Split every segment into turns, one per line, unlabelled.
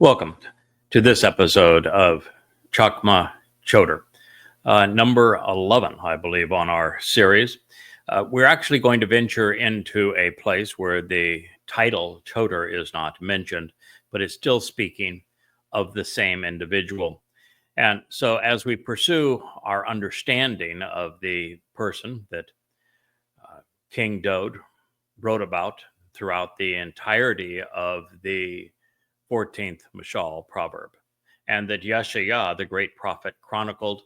Welcome to this episode of Chakmah, Choter, number 11, I believe, on our series. We're actually going to venture into a place where the title Choter is not mentioned, but it's still speaking of the same individual. And so as we pursue our understanding of the person that King Dode wrote about throughout the entirety of the 14th Mashal proverb, and that Yeshayah, the great prophet, chronicled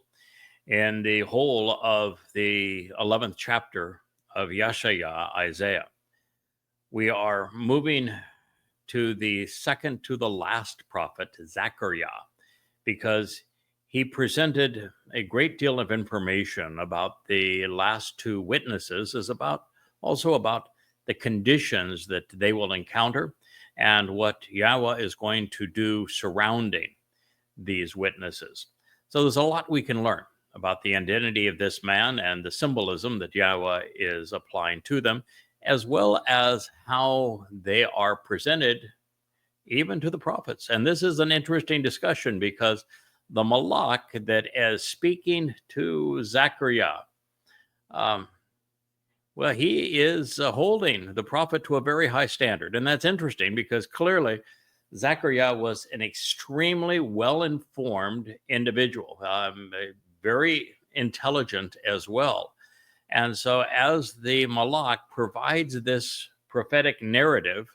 in the whole of the 11th chapter of Yeshayah, Isaiah. We are moving to the second to the last prophet, Zechariah, because he presented a great deal of information about the last two witnesses, also about the conditions that they will encounter and what Yahweh is going to do surrounding these witnesses. So there's a lot we can learn about the identity of this man and the symbolism that Yahweh is applying to them, as well as how they are presented even to the prophets. And this is an interesting discussion because the Malach that is speaking to Zechariah, well, he is holding the prophet to a very high standard. And that's interesting because clearly Zechariah was an extremely well-informed individual, very intelligent as well. And so as the Malach provides this prophetic narrative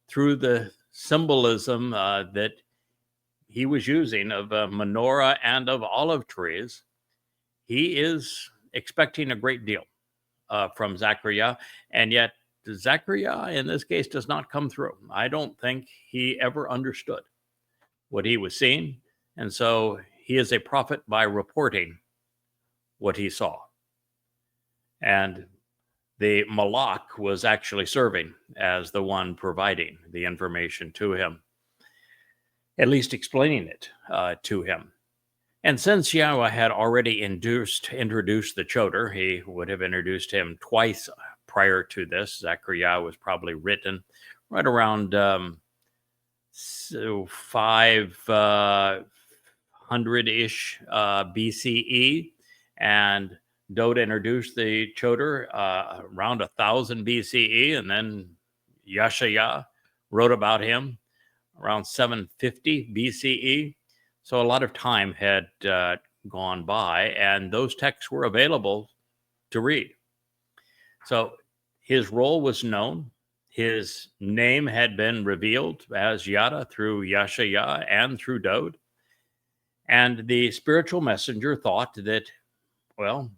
through the symbolism that he was using of a menorah and of olive trees, he is expecting a great deal from Zechariah, and yet Zechariah in this case does not come through. I don't think he ever understood what he was seeing, and so he is a prophet by reporting what he saw. And the Malach was actually serving as the one providing the information to him, at least explaining it to him. And since Yahweh had already introduced the Choter, he would have introduced him twice prior to this. Zechariah was probably written right around 500-ish BCE, and Dode introduced the Choter around 1000 BCE, and then Yeshayah wrote about him around 750 BCE. So a lot of time had gone by, and those texts were available to read. So his role was known. His name had been revealed as Yada through Yeshayah and through Dode. And the spiritual messenger thought that, well,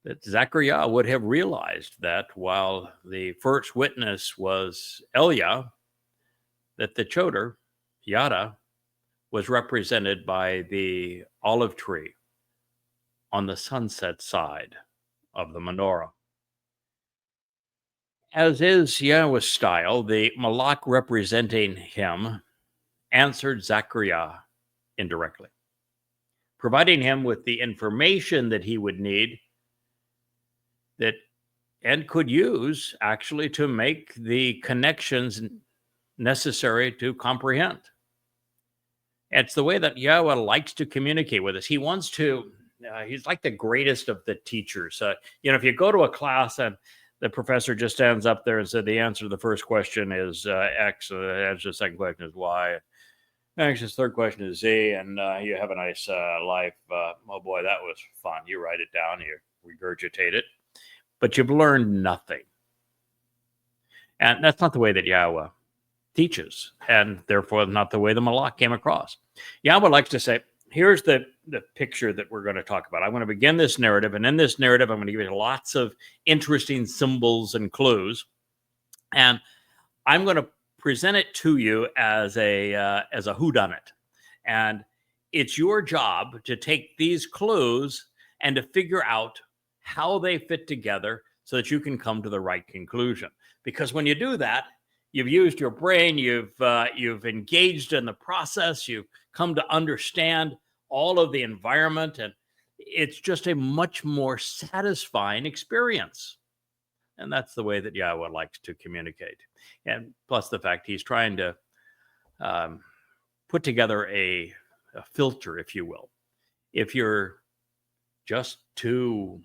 that Zechariah would have realized that while the first witness was Eliah, that the Choter, Yada, was represented by the olive tree on the sunset side of the menorah. As is Yahweh's style, the Malach representing him answered Zechariah indirectly, providing him with the information that he would need and could use actually to make the connections necessary to comprehend. It's the way that Yahweh likes to communicate with us. He wants to, he's like the greatest of the teachers. If you go to a class and the professor just stands up there and said, the answer to the first question is X, the answer to the second question is Y, actually the third question is Z, and you have a nice life. Oh boy, that was fun. You write it down, you regurgitate it, but you've learned nothing. And that's not the way that Yahweh teaches, and therefore not the way the Malach came across. Yahweh likes to say, here's the picture that we're going to talk about. I'm going to begin this narrative, and in this narrative, I'm going to give you lots of interesting symbols and clues, and I'm going to present it to you as a whodunit. And it's your job to take these clues and to figure out how they fit together so that you can come to the right conclusion. Because when you do that, you've used your brain, you've engaged in the process, you've come to understand all of the environment, and it's just a much more satisfying experience. And that's the way that Yahweh likes to communicate. And plus the fact he's trying to put together a filter, if you will. If you're just too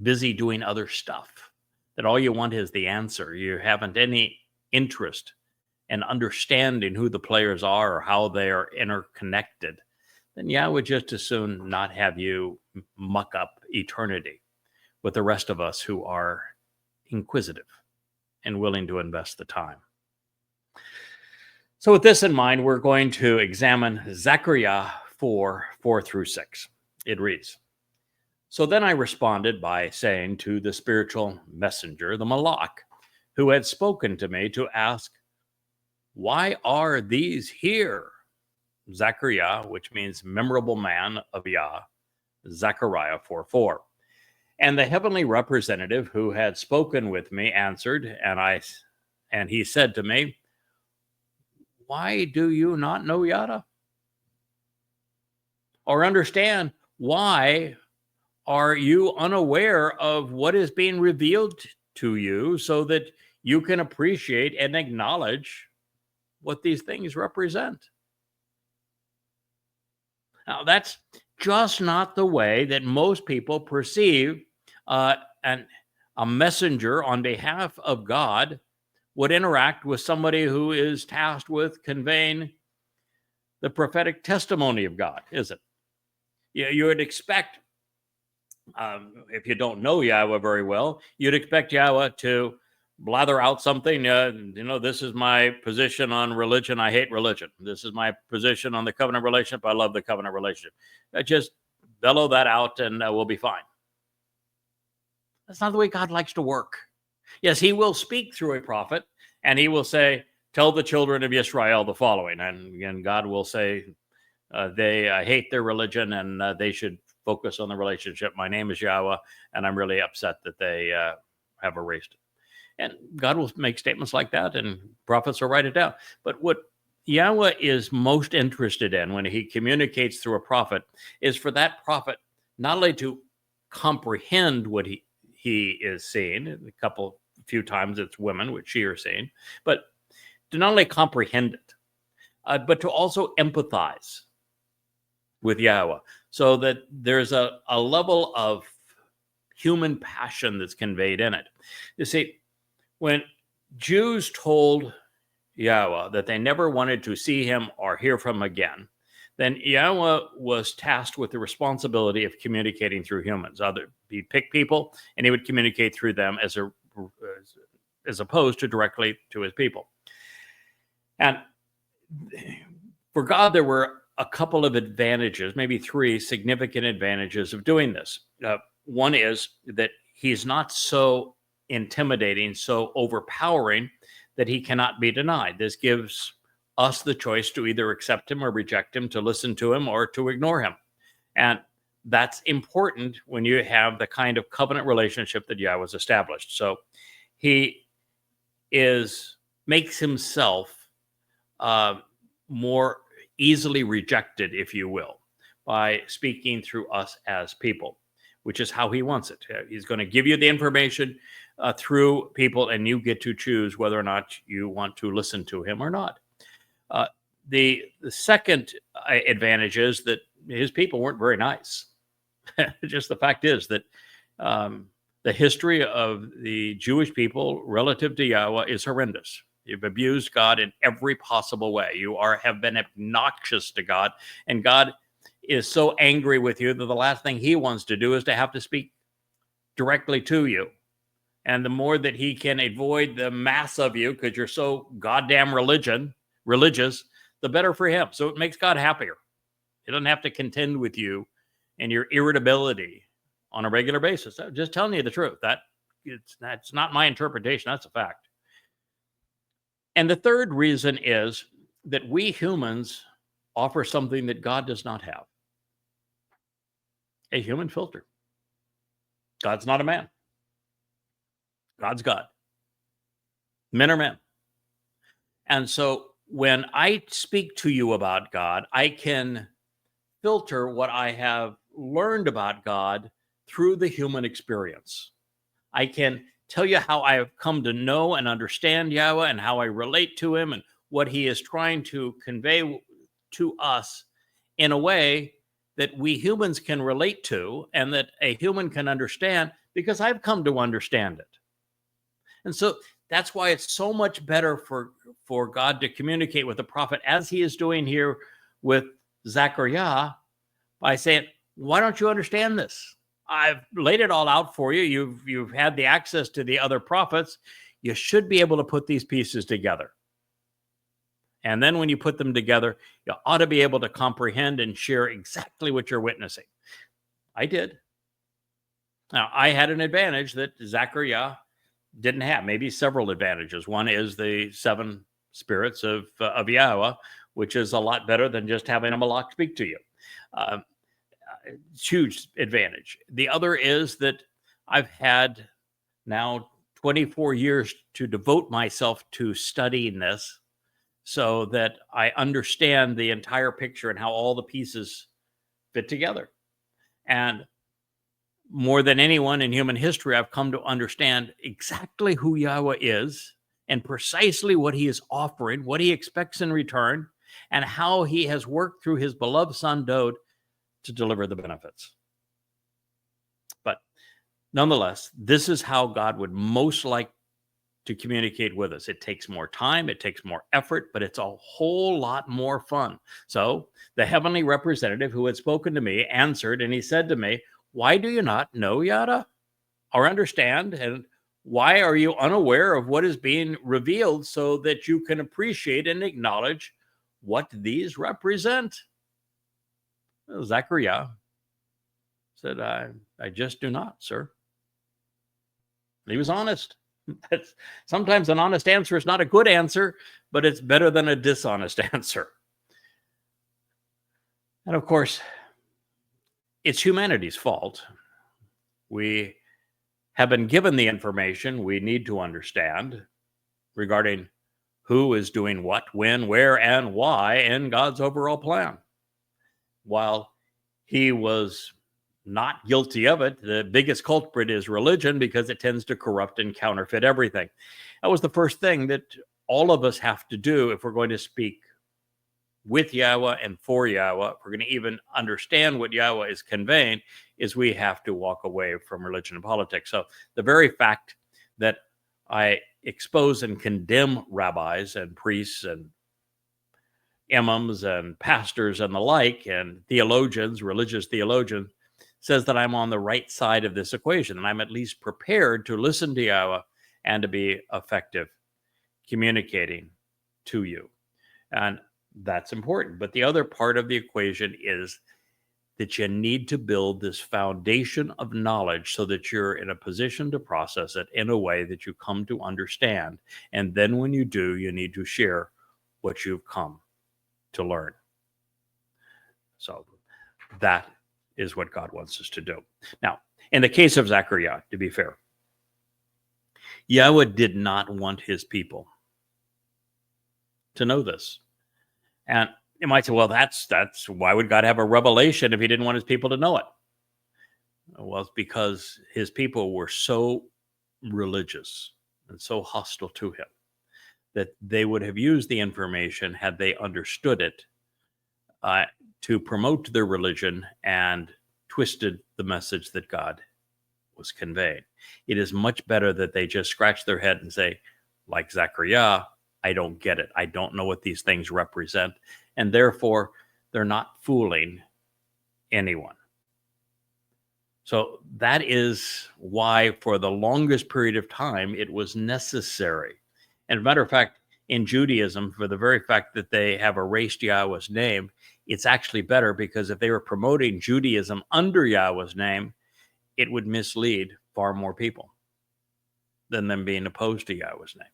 busy doing other stuff, that all you want is the answer, you haven't any interest in understanding who the players are or how they are interconnected, then Yah would just as soon not have you muck up eternity with the rest of us who are inquisitive and willing to invest the time. So with this in mind, we're going to examine Zechariah 4:4-6. It reads, "So then I responded by saying to the spiritual messenger, the Malach, who had spoken to me, to ask, why are these here?" Zechariah, which means memorable man of Yah, Zechariah 4:4. "And the heavenly representative who had spoken with me answered, and he said to me, why do you not know Yada? Or understand, why are you unaware of what is being revealed to you so that you can appreciate and acknowledge what these things represent?" Now, that's just not the way that most people perceive a messenger on behalf of God would interact with somebody who is tasked with conveying the prophetic testimony of God, is it? You would expect, if you don't know Yahweh very well, you'd expect Yahweh to blather out something. This is my position on religion. I hate religion. This is my position on the covenant relationship. I love the covenant relationship. Just bellow that out and we'll be fine. That's not the way God likes to work. Yes, he will speak through a prophet and he will say, tell the children of Israel the following. And again, God will say, they hate their religion and they should focus on the relationship. My name is Yahweh, and I'm really upset that they have erased it. And God will make statements like that, and prophets will write it down. But what Yahweh is most interested in when he communicates through a prophet is for that prophet not only to comprehend what he is seeing, a few times it's women, which she are seeing, but to not only comprehend it, but to also empathize with Yahweh, so that there's a level of human passion that's conveyed in it. You see, when Jews told Yahweh that they never wanted to see him or hear from him again, then Yahweh was tasked with the responsibility of communicating through humans. He'd pick people and he would communicate through them as opposed to directly to his people. And for God, there were a couple of advantages, maybe three significant advantages of doing this. One is that he's not so intimidating, so overpowering that he cannot be denied. This gives us the choice to either accept him or reject him, to listen to him or to ignore him. And that's important when you have the kind of covenant relationship that Yahweh has established. So he makes himself more easily rejected, if you will, by speaking through us as people, which is how he wants it. He's going to give you the information through people, and you get to choose whether or not you want to listen to him or not. The second advantage is that his people weren't very nice. Just the fact is that the history of the Jewish people relative to Yahweh is horrendous. You've abused God in every possible way. You have been obnoxious to God, and God is so angry with you that the last thing he wants to do is to have to speak directly to you. And the more that he can avoid the mass of you because you're so goddamn religious, the better for him. So it makes God happier. He doesn't have to contend with you and your irritability on a regular basis. I'm just telling you the truth. That's not my interpretation. That's a fact. And the third reason is that we humans offer something that God does not have: a human filter. God's not a man. God's God. Men are men. And so when I speak to you about God, I can filter what I have learned about God through the human experience. I can tell you how I have come to know and understand Yahweh and how I relate to him and what he is trying to convey to us in a way that we humans can relate to and that a human can understand, because I've come to understand it. And so that's why it's so much better for God to communicate with the prophet, as he is doing here with Zechariah, by saying, why don't you understand this? I've laid it all out for you. You've had the access to the other prophets. You should be able to put these pieces together. And then when you put them together, you ought to be able to comprehend and share exactly what you're witnessing. I did. Now, I had an advantage that Zechariah didn't have, maybe several advantages. One is the 7 spirits of YAHOWah, which is a lot better than just having a malach speak to you. Huge advantage. The other is that I've had now 24 years to devote myself to studying this, so that I understand the entire picture and how all the pieces fit together. And more than anyone in human history, I've come to understand exactly who YAHOWah is and precisely what he is offering, what he expects in return, and how he has worked through his beloved son Dode to deliver the benefits. But nonetheless, this is how God would most like to communicate with us. It takes more time, it takes more effort, but it's a whole lot more fun. So the heavenly representative who had spoken to me answered, and he said to me, why do you not know Yada or understand? And why are you unaware of what is being revealed, so that you can appreciate and acknowledge what these represent? Well, Zechariah said, I just do not, sir. He was honest. Sometimes an honest answer is not a good answer, but it's better than a dishonest answer. And of course, it's humanity's fault. We have been given the information we need to understand regarding who is doing what, when, where, and why in God's overall plan. While he was not guilty of it, the biggest culprit is religion, because it tends to corrupt and counterfeit everything. That was the first thing that all of us have to do if we're going to speak with YAHOWah and for YAHOWah. If we're going to even understand what YAHOWah is conveying, is we have to walk away from religion and politics. So the very fact that I expose and condemn rabbis and priests and imams and pastors and the like, and theologians, religious theologians, says that I'm on the right side of this equation, and I'm at least prepared to listen to YAHOWah and to be effective communicating to you. And that's important. But the other part of the equation is that you need to build this foundation of knowledge so that you're in a position to process it in a way that you come to understand. And then when you do, you need to share what you've come to learn. So that is what God wants us to do. Now, in the case of Zechariah, to be fair, YAHOWah did not want his people to know this. And you might say, well, that's why would God have a revelation if he didn't want his people to know it? Well, it's because his people were so religious and so hostile to him that they would have used the information, had they understood it, to promote their religion and twisted the message that God was conveying. It is much better that they just scratch their head and say, like Zechariah, I don't get it. I don't know what these things represent. And therefore, they're not fooling anyone. So that is why, for the longest period of time, it was necessary. And as a matter of fact, in Judaism, for the very fact that they have erased YAHOWAH's name, it's actually better, because if they were promoting Judaism under YAHOWAH's name, it would mislead far more people than them being opposed to YAHOWAH's name.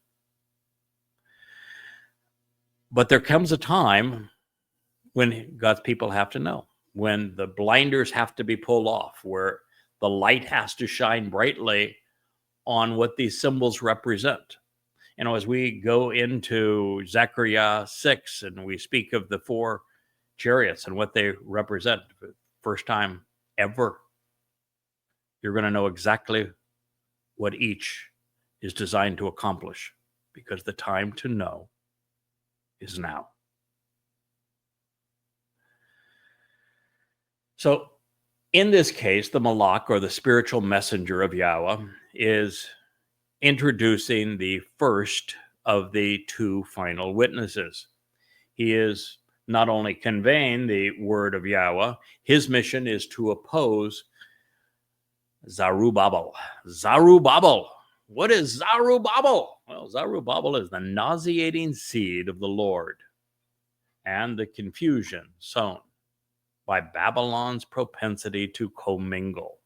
But there comes a time when God's people have to know, when the blinders have to be pulled off, where the light has to shine brightly on what these symbols represent. You know, as we go into Zechariah 6 and we speak of the 4 chariots and what they represent for the first time ever, you're going to know exactly what each is designed to accomplish, because the time to know is now. So in this case, the Malach, or the spiritual messenger of Yahweh, is introducing the first of the two final witnesses. He is not only conveying the word of Yahweh, his mission is to oppose Zerubbabel. Zerubbabel. What is Zerubbabel? Well, Zerubbabel is the nauseating seed of the Lord and the confusion sown by Babylon's propensity to commingle.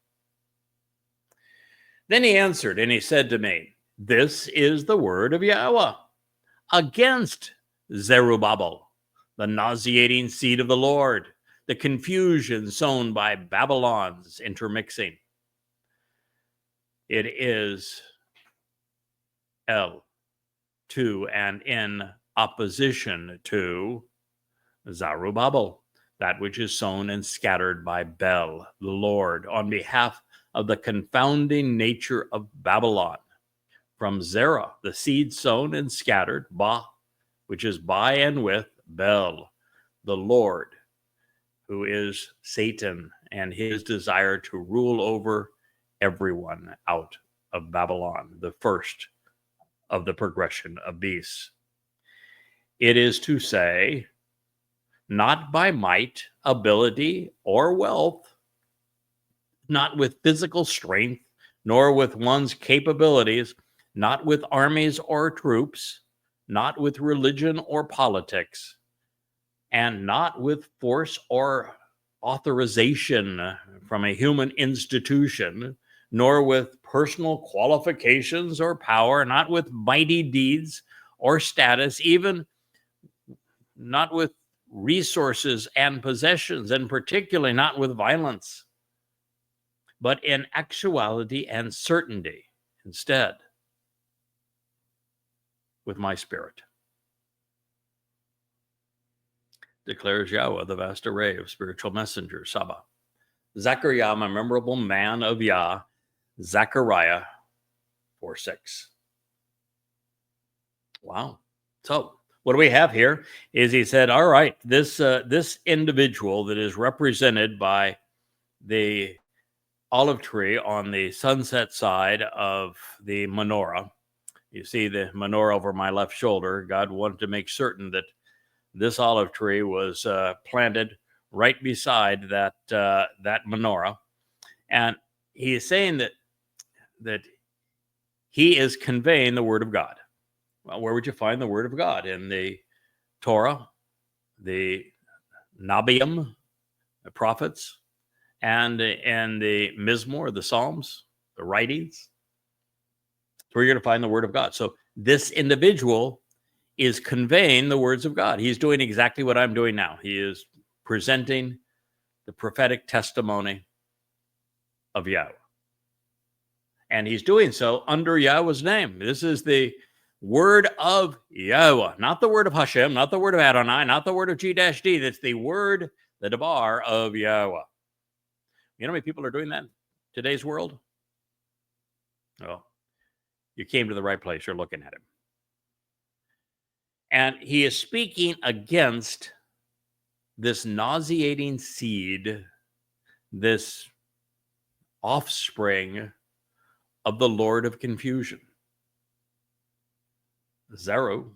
Then he answered and he said to me, this is the word of Yahweh against Zerubbabel, the nauseating seed of the Lord, the confusion sown by Babylon's intermixing. It is L to and in opposition to Zerubbabel, that which is sown and scattered by Bel, the Lord, on behalf of the confounding nature of Babylon. From Zerah, the seed sown and scattered, Ba, which is by and with Bel, the Lord, who is Satan, and his desire to rule over everyone out of Babylon, the first of the progression of beasts. It is to say, not by might, ability, or wealth, not with physical strength, nor with one's capabilities, not with armies or troops, not with religion or politics, and not with force or authorization from a human institution, nor with personal qualifications or power, not with mighty deeds or status, even not with resources and possessions, and particularly not with violence, but in actuality and certainty instead, with my spirit, declares Yahweh, the vast array of spiritual messengers. Sabbath. Zechariah, a memorable man of Yah, Zechariah 4:6. Wow. So what do we have here is he said, all right, this individual that is represented by the olive tree on the sunset side of the menorah. You see the menorah over my left shoulder. God wanted to make certain that this olive tree was planted right beside that menorah. And he is saying that he is conveying the word of God. Well, where would you find the word of God? In the Torah, the Nabiim, the prophets, and the Mizmor, the Psalms, the writings. That's where you're going to find the word of God. So this individual is conveying the words of God. He's doing exactly what I'm doing now. He is presenting the prophetic testimony of Yahweh. And he's doing so under Yahweh's name. This is the word of Yahweh, not the word of Hashem, not the word of Adonai, not the word of G-D. That's the word, the Debar of Yahweh. You know how many people are doing that in today's world? Oh, you came to the right place. You're looking at him. And he is speaking against this nauseating seed, this offspring of the Lord of confusion. Zeru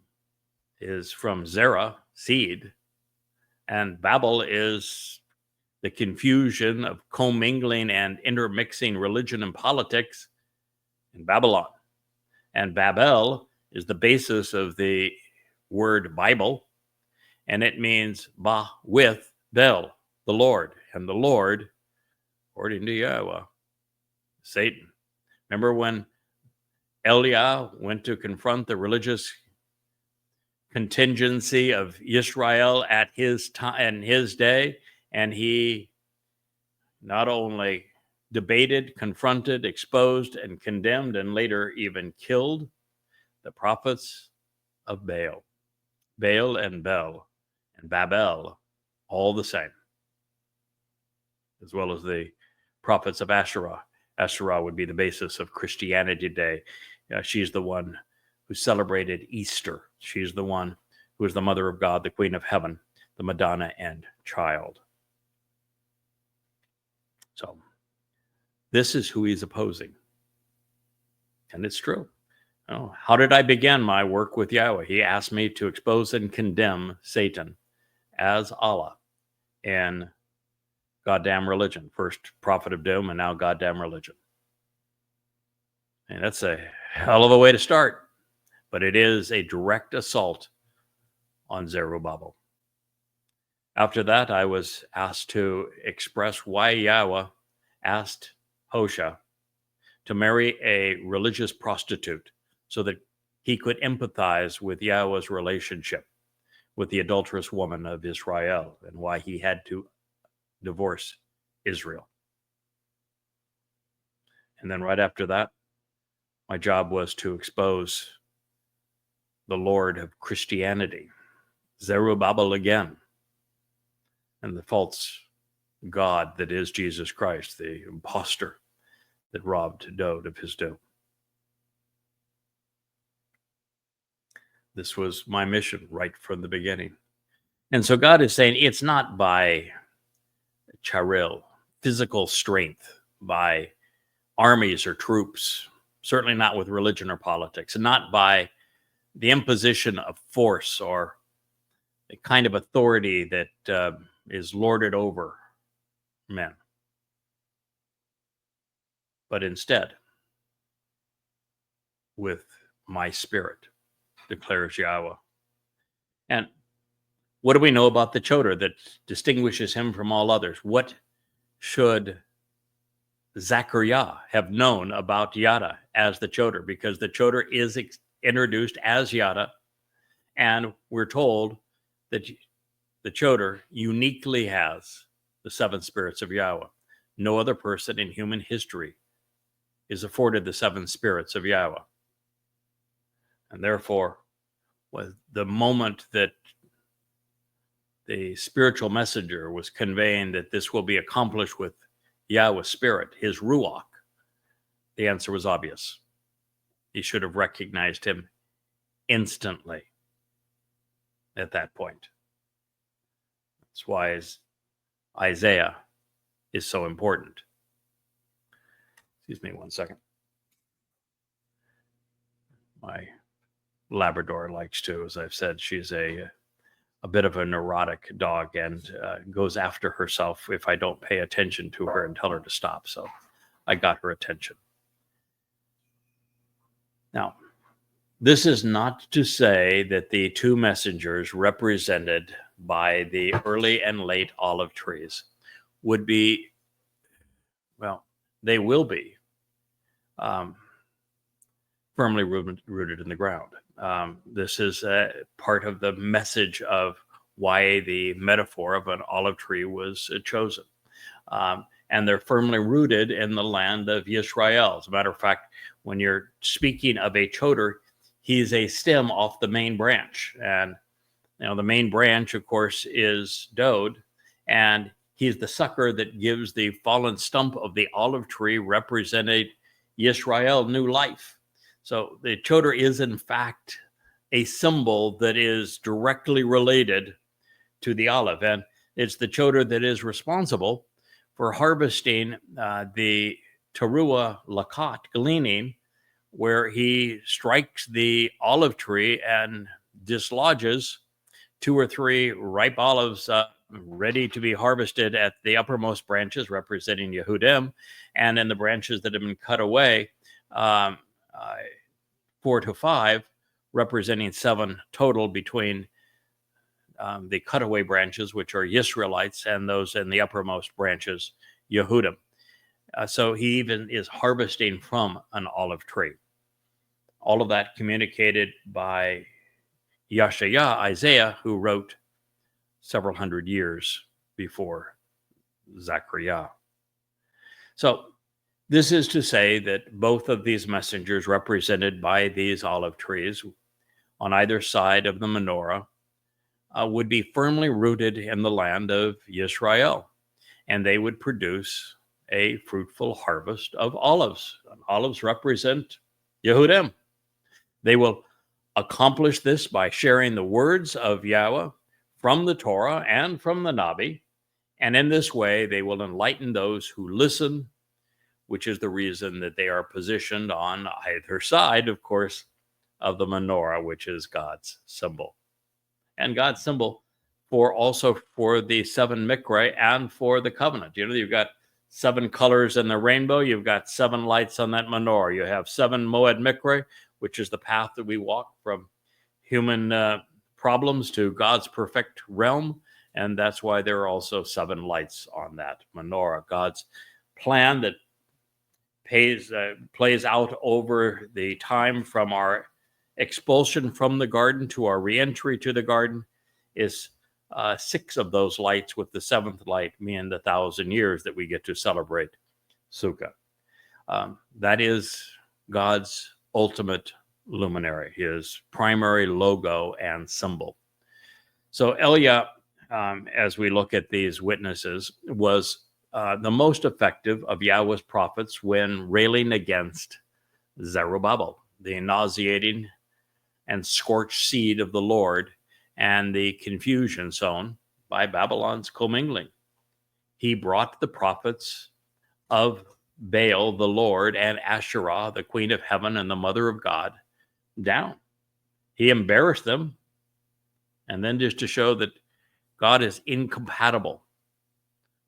is from Zerah, seed, and Babel is the confusion of commingling and intermixing religion and politics in Babylon. And Babel is the basis of the word Bible, and it means Ba, with Bel, the Lord. And the Lord, according to Yahweh, Satan. Remember when Eliah went to confront the religious contingency of Israel at his time and his day, and he not only debated, confronted, exposed, and condemned, and later even killed the prophets of Baal. Baal and Bel and Babel, all the same, as well as the prophets of Asherah. Asherah would be the basis of Christianity today. She's the one who celebrated Easter. She's the one who is the mother of God, the queen of heaven, the Madonna and child. So this is who he's opposing. And it's true. Oh, how did I begin my work with Yahweh? He asked me to expose and condemn Satan as Allah in goddamn religion. First prophet of doom, and now goddamn religion. And that's a hell of a way to start. But it is a direct assault on Zerubbabel. After that, I was asked to express why Yahweh asked Hosea to marry a religious prostitute so that he could empathize with Yahweh's relationship with the adulterous woman of Israel, and why he had to divorce Israel. And then right after that, my job was to expose the Lord of Christianity, Zerubbabel again, and the false God that is Jesus Christ, the impostor that robbed Dowd of his due. This was my mission right from the beginning. And so God is saying it's not by charil, physical strength, by armies or troops, certainly not with religion or politics, and not by the imposition of force or the kind of authority that is lorded over men, but instead with my spirit, declares Yahweh. And what do we know about the Choter that distinguishes him from all others? What should Zechariah have known about Yada as the Choter? Because the Choter is introduced as Yada, and we're told that the Choter uniquely has the seven spirits of Yahweh. No other person in human history is afforded the seven spirits of Yahweh. And therefore, with the moment that the spiritual messenger was conveying that this will be accomplished with Yahweh's spirit, his ruach, the answer was obvious. He should have recognized him instantly at that point. That's why Isaiah is so important. Excuse me one second. My Labrador likes to, as I've said, she's a bit of a neurotic dog and goes after herself if I don't pay attention to her and tell her to stop. So I got her attention. Now, this is not to say that the two messengers represented by the early and late olive trees would be, well, they will be firmly rooted in the ground. This is part of the message of why the metaphor of an olive tree was chosen. And they're firmly rooted in the land of Yisrael. As a matter of fact, when you're speaking of a Choter, he's a stem off the main branch. And the main branch, of course, is Dowd, and he's the sucker that gives the fallen stump of the olive tree, representing Yisrael, new life. So the Choter is, in fact, a symbol that is directly related to the olive. And it's the Choter that is responsible for harvesting the Teruah Lakat gleaning, where he strikes the olive tree and dislodges 2 or 3 ripe olives ready to be harvested at the uppermost branches, representing Yehudim, and in the branches that have been cut away, 4 to 5, representing 7 total between the cutaway branches, which are Yisraelites, and those in the uppermost branches, Yehudim. So he even is harvesting from an olive tree. All of that communicated by Yashayah, Isaiah, who wrote several hundred years before Zechariah. So this is to say that both of these messengers, represented by these olive trees on either side of the menorah, would be firmly rooted in the land of Yisrael, and they would produce a fruitful harvest of olives. And olives represent Yehudim. They will accomplish this by sharing the words of Yahweh from the Torah and from the Nabi. And in this way, they will enlighten those who listen, which is the reason that they are positioned on either side, of course, of the menorah, which is God's symbol. And God's symbol also for the 7 mikra and for the covenant. You know, you've got 7 colors in the rainbow. You've got 7 lights on that menorah. You have 7 moed mikra, which is the path that we walk from human problems to God's perfect realm. And that's why there are also 7 lights on that menorah. God's plan that plays out over the time from our expulsion from the garden to our reentry to the garden is 6 of those lights, with the 7th light being the 1,000 years that we get to celebrate Sukkah. That is God's ultimate luminary, his primary logo and symbol. So Elia, as we look at these witnesses, was the most effective of Yahweh's prophets when railing against Zerubbabel, the nauseating and scorched seed of the Lord, and the confusion sown by Babylon's commingling. He brought the prophets of Baal, the Lord, and Asherah, the queen of heaven and the mother of God, down. He embarrassed them. And then, just to show that God is incompatible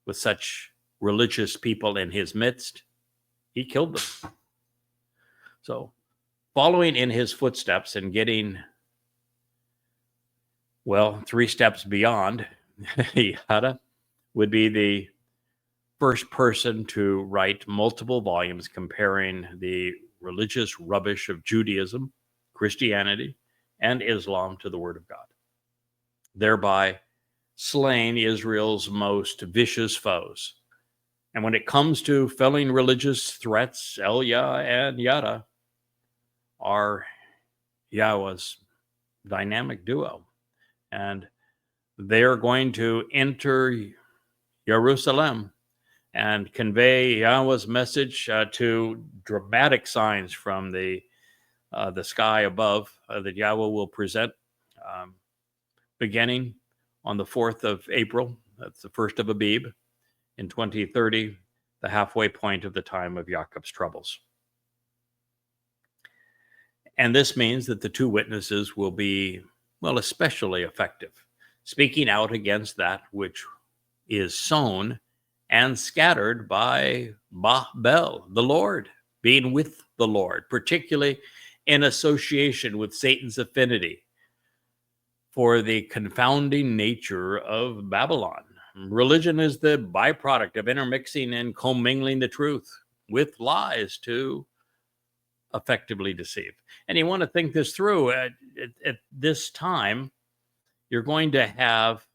with such religious people in his midst, he killed them. So, following in his footsteps and getting, 3 steps beyond, Yada would be the first person to write multiple volumes comparing the religious rubbish of Judaism, Christianity, and Islam to the Word of God, thereby slaying Israel's most vicious foes. And when it comes to felling religious threats, Elia and Yada are Yahweh's dynamic duo. And they're going to enter Jerusalem and convey Yahweh's message to dramatic signs from the sky above that Yahweh will present beginning on the 4th of April. That's the 1st of Abib in 2030, the halfway point of the time of Jacob's troubles. And this means that the 2 witnesses will be, especially effective, speaking out against that which is sown and scattered by Babel, the Lord, being with the Lord, particularly in association with Satan's affinity for the confounding nature of Babylon. Religion is the byproduct of intermixing and commingling the truth with lies to effectively deceive. And you want to think this through. At this time, you're going to have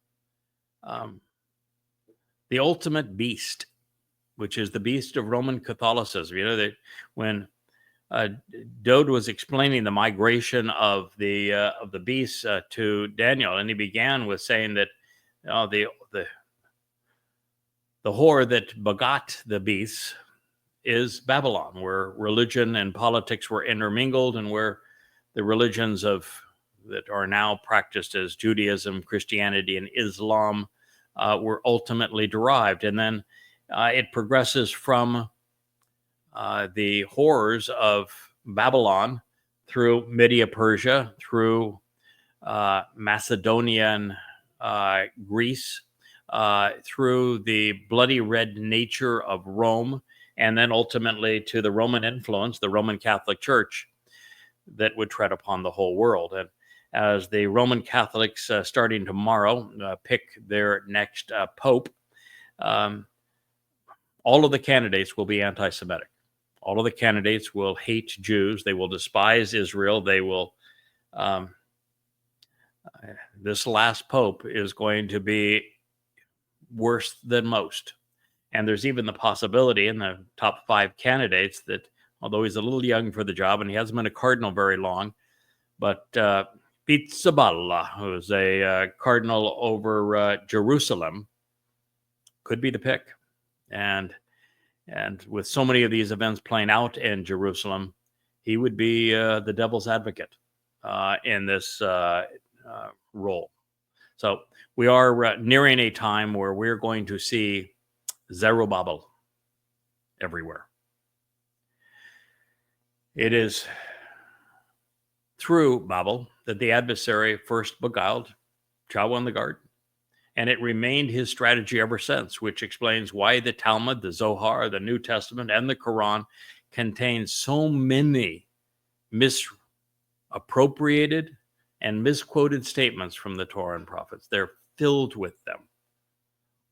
the ultimate beast, which is the beast of Roman Catholicism. You know, that when Dode was explaining the migration of the beast to Daniel, and he began with saying that the whore that begot the beast is Babylon, where religion and politics were intermingled, and where the religions that are now practiced as Judaism, Christianity, and Islam were ultimately derived. And then it progresses from the horrors of Babylon through Media Persia, through Macedonian Greece, through the bloody red nature of Rome, and then ultimately to the Roman influence, the Roman Catholic Church, that would tread upon the whole world. And as the Roman Catholics, starting tomorrow, pick their next pope, all of the candidates will be anti-Semitic. All of the candidates will hate Jews. They will despise Israel. They will. This last pope is going to be worse than most. And there's even the possibility in the top 5 candidates that, although he's a little young for the job and he hasn't been a cardinal very long, but Pizzaballa, who's a cardinal over Jerusalem, could be the pick. And with so many of these events playing out in Jerusalem, he would be the devil's advocate. in this role. So we are nearing a time where we're going to see Zerubbabel everywhere. It is through Babel that the adversary first beguiled Yahowah in the garden, and it remained his strategy ever since, which explains why the Talmud, the Zohar, the New Testament, and the Quran contain so many misappropriated and misquoted statements from the Torah and prophets. They're filled with them,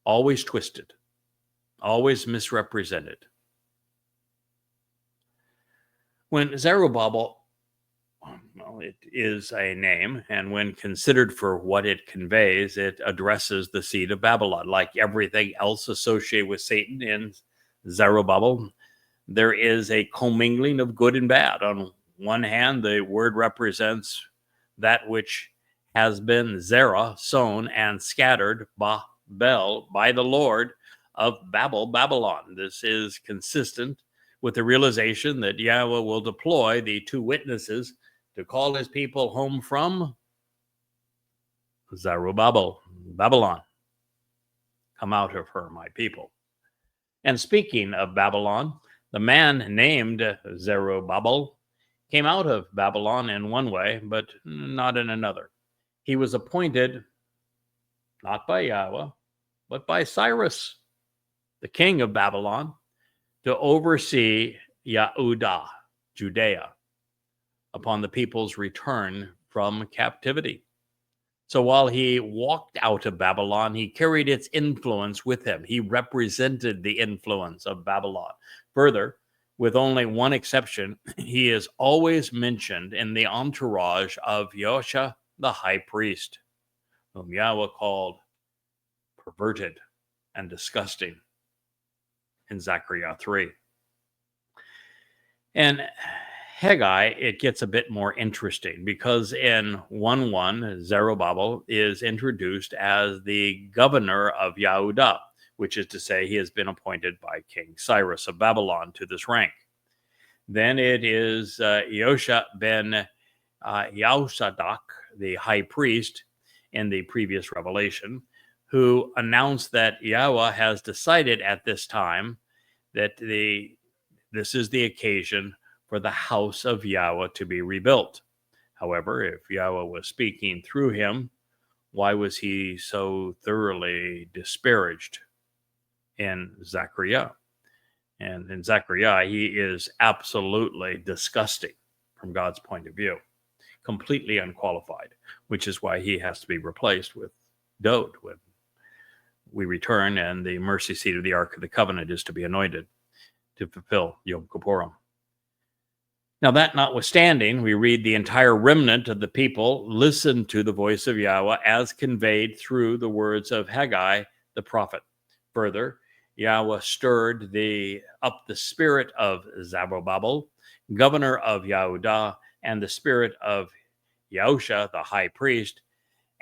always twisted, always misrepresented. When Zerubbabel, well, it is a name, and when considered for what it conveys, it addresses the seed of Babylon. Like everything else associated with Satan in Zerubbabel, there is a commingling of good and bad. On one hand, the word represents that which has been Zerah, sown, and scattered, Babel, by the Lord of Babel, Babylon. This is consistent with the realization that Yahweh will deploy the two witnesses to call his people home from Zerubbabel, Babylon. Come out of her, my people. And speaking of Babylon, the man named Zerubbabel came out of Babylon in one way, but not in another. He was appointed not by Yahweh, but by Cyrus, the king of Babylon, to oversee Yahudah, Judea, upon the people's return from captivity. So while he walked out of Babylon, he carried its influence with him. He represented the influence of Babylon. Further, with only one exception, he is always mentioned in the entourage of Yosha, the high priest, whom Yahweh called perverted and disgusting in Zechariah 3. And Haggai, it gets a bit more interesting because in 1:1, Zerubbabel is introduced as the governor of Yahudah, which is to say he has been appointed by King Cyrus of Babylon to this rank. Then it is Yosha ben Yahusadak, the high priest in the previous revelation, who announced that Yahweh has decided at this time that this is the occasion for the house of Yahweh to be rebuilt. However, if Yahweh was speaking through him, why was he so thoroughly disparaged in Zechariah? And in Zechariah, he is absolutely disgusting from God's point of view, completely unqualified, which is why he has to be replaced with Dode when we return and the mercy seat of the Ark of the Covenant is to be anointed to fulfill Yom Kippurim. Now, that notwithstanding, we read the entire remnant of the people listened to the voice of Yahweh as conveyed through the words of Haggai the prophet. Further, Yahweh stirred up the spirit of Zerubbabel, governor of Yahudah, and the spirit of Yahusha, the high priest,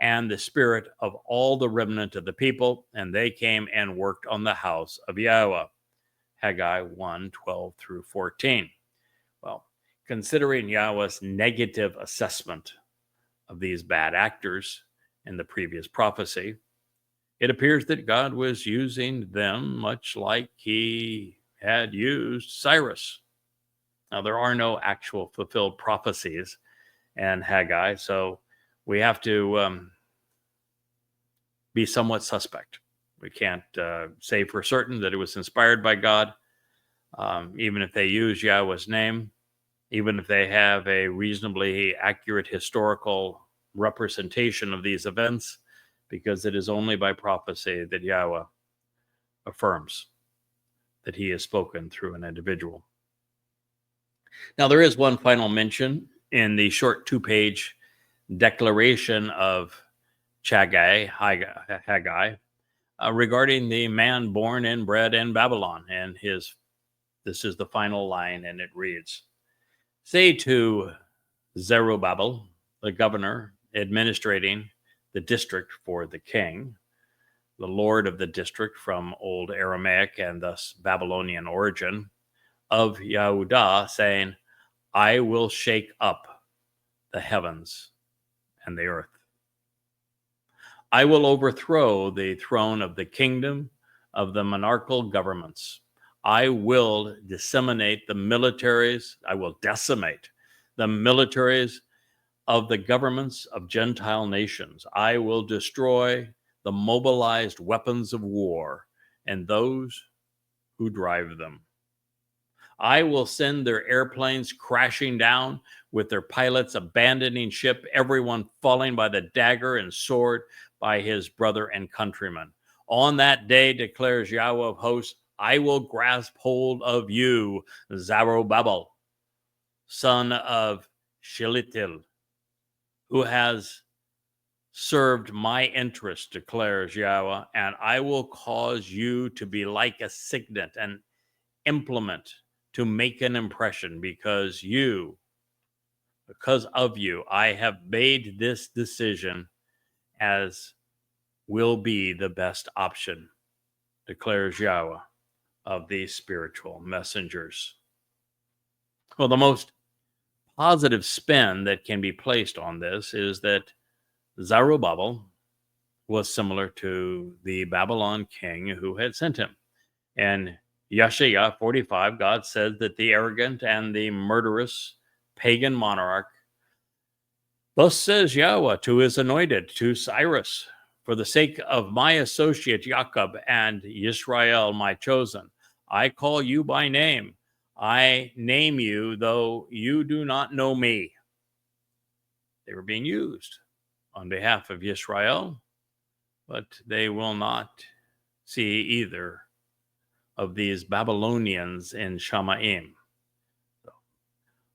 and the spirit of all the remnant of the people, and they came and worked on the house of Yahweh. Haggai 1:12 through 14. Well, considering Yahweh's negative assessment of these bad actors in the previous prophecy, it appears that God was using them much like he had used Cyrus. Now, there are no actual fulfilled prophecies in Haggai, so we have to be somewhat suspect. We can't say for certain that it was inspired by God, even if they use Yahweh's name, even if they have a reasonably accurate historical representation of these events, because it is only by prophecy that Yahweh affirms that he has spoken through an individual. Now, there is one final mention in the short 2-page declaration of Haggai, regarding the man born and bred in Babylon. And this is the final line, and it reads, "Say to Zerubbabel, the governor administrating the district for the king, the lord of the district from Old Aramaic and thus Babylonian origin, of Yahudah, saying, I will shake up the heavens and the earth. I will overthrow the throne of the kingdom of the monarchical governments. I will decimate the militaries. I will decimate the militaries of the governments of Gentile nations. I will destroy the mobilized weapons of war and those who drive them. I will send their airplanes crashing down with their pilots abandoning ship, everyone falling by the dagger and sword by his brother and countryman. On that day, declares Yahweh of hosts, I will grasp hold of you, Zerubbabel, son of Shealtiel, who has served my interest, declares Yahweh, and I will cause you to be like a signet, an implement to make an impression, because of you, I have made this decision as will be the best option, declares Yahweh of these spiritual messengers. Well, the most positive spin that can be placed on this is that Zerubbabel was similar to the Babylon king who had sent him. And Yeshaya 45, God said that the arrogant and the murderous pagan monarch, thus says Yahweh to his anointed, to Cyrus, for the sake of my associate Jacob and Israel, my chosen, I call you by name. I name you, though you do not know me. They were being used on behalf of Israel, but they will not see either of these Babylonians in Shamaim. So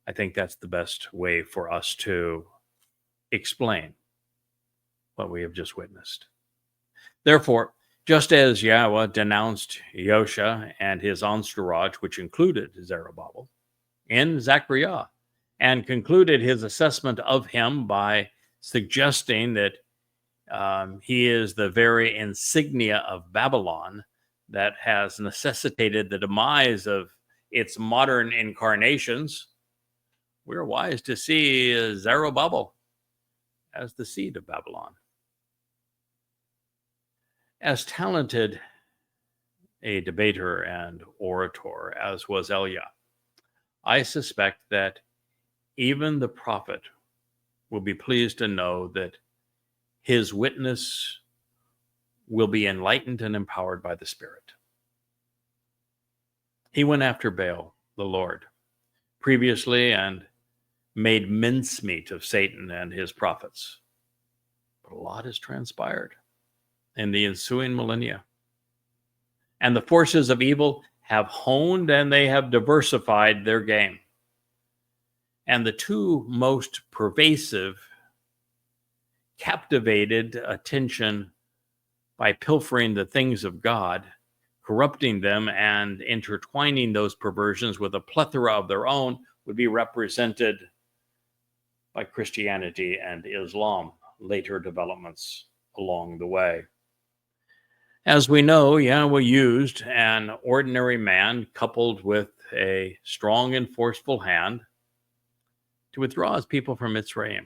I think that's the best way for us to explain what we have just witnessed. Therefore, just as Yahweh denounced Yosha and his entourage, which included Zerubbabel, in Zechariah, and concluded his assessment of him by suggesting that he is the very insignia of Babylon that has necessitated the demise of its modern incarnations, we're wise to see Zerubbabel as the seed of Babylon. As talented a debater and orator as was Elia, I suspect that even the prophet will be pleased to know that his witness will be enlightened and empowered by the Spirit. He went after Baal, the Lord, previously and made mincemeat of Satan and his prophets. But a lot has transpired in the ensuing millennia. And the forces of evil have honed and they have diversified their game. And the two most pervasive captivated attention by pilfering the things of God, corrupting them, and intertwining those perversions with a plethora of their own would be represented by Christianity and Islam, later developments along the way. As we know, Yahweh used an ordinary man coupled with a strong and forceful hand to withdraw his people from Mitzrayim.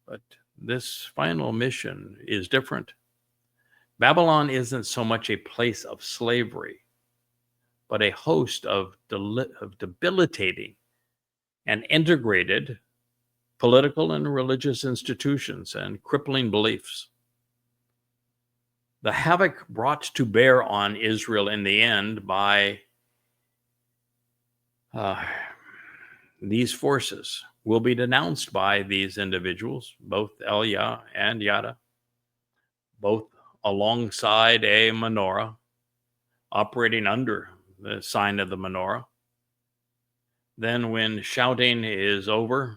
But this final mission is different. Babylon isn't so much a place of slavery, but a host of debilitating and integrated political and religious institutions and crippling beliefs. The havoc brought to bear on Israel in the end by these forces will be denounced by these individuals, both Elia and Yada, both alongside a menorah, operating under the sign of the menorah. Then when shouting is over,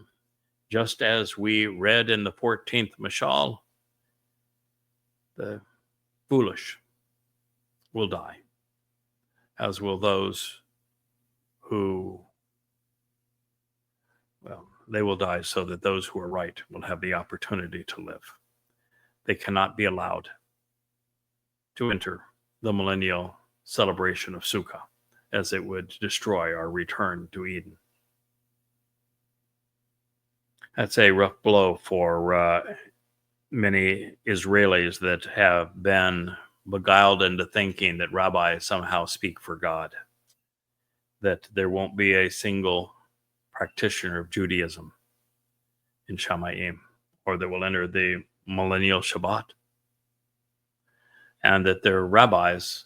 just as we read in the 14th Mashal, the foolish will die, as will those who, they will die so that those who are right will have the opportunity to live. They cannot be allowed to enter the millennial celebration of Sukkah, as it would destroy our return to Eden. That's a rough blow for many Israelis that have been beguiled into thinking that rabbis somehow speak for God, that there won't be a single practitioner of Judaism in Shamayim, or that will enter the millennial Shabat, and that their rabbis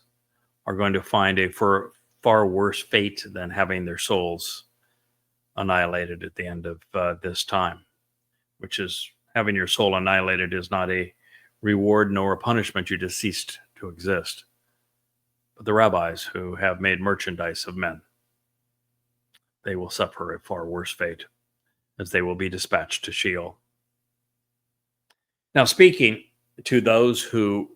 are going to find a far worse fate than having their souls annihilated at the end of this time, which is having your soul annihilated is not a reward nor a punishment. You just ceased to exist. But the rabbis who have made merchandise of men, they will suffer a far worse fate, as they will be dispatched to Sheol. Now, speaking to those who